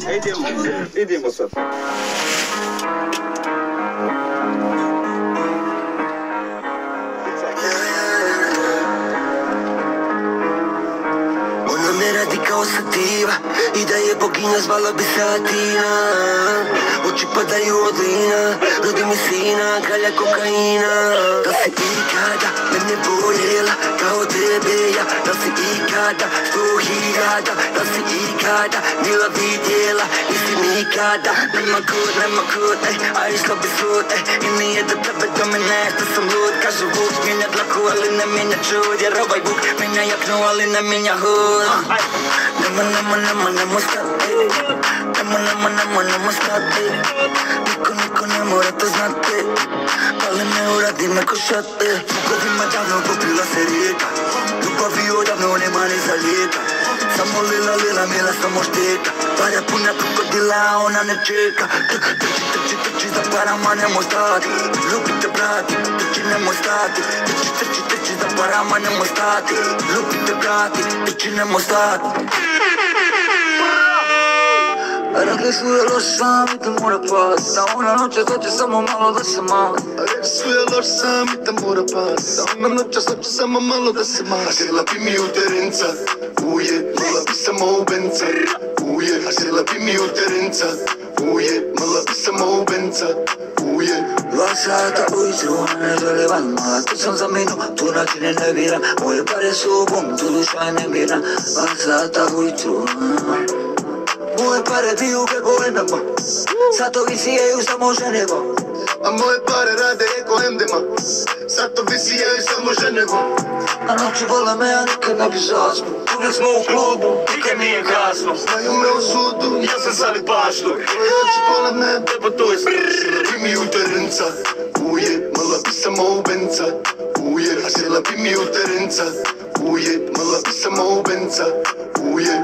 Idemo sad. Ona me radi kao sativa i da je boginja zvala bi se Atina. Oči padaju od lina, rodi mi sina, kalja kokaina. Da si ikada mene voljela kao tebe ja, da si ikada 100.000, da si ikada bila vidjela, nisi nikada. Nema kod, a išla bi sud, i nije do tebe do mene, što sam lud. Kažu Vuk mijenja dlaku, ali ne mijenja čud, jer ovaj Vuk mijenja jaknu, ali ne mijenja hud. Nemo stati, nemo stati, niko ne mora to znati, ali ne uradi me ko šate. Vukovima davno popila se rijeka, ljubavi odavno nema ni za lijeka. Samo lila, mila samo šteka, para puna krokodila, ona ne čeka. Trči za parama nemo stati, ljubite brati, trči nemo stati. Trči za parama nemo stati, ljubite brati, trči nemo stati. Rekli su je loš sam i te mora pas, a ona noćas hoće samo malo da se mali. Rekli su je loš sam i te mora pas, a ona noćas hoće samo malo da se mali. A žela bi mi u terenca, uje, mala bi samo u benca. Uje, a žela bi mi u terenca, uje, mala bi samo u benca. Uje. 2 sata ujutru, ona ne žele van mala, tu sam za minu, tu načine ne biram. Moje pare su u bum, tu duša je ne biram. 2 sata ujutru, moje pare biju preko endama, satovi sijaju samo ženevo. A moje pare rade eko endema, satovi sijaju samo ženevo. A noću vole me, a nikad ne bi zasnu, uvijek smo u klubu, nikad nije kasno. Znaju me u sudu, ja sam sad i paštor. Tvoje oči vole me, tebo to je Žela bi mi u terenca, uje, mala bi samo u benca. Uje, a žela bi mi u terenca, uje, mala bi samo u benca. Uje.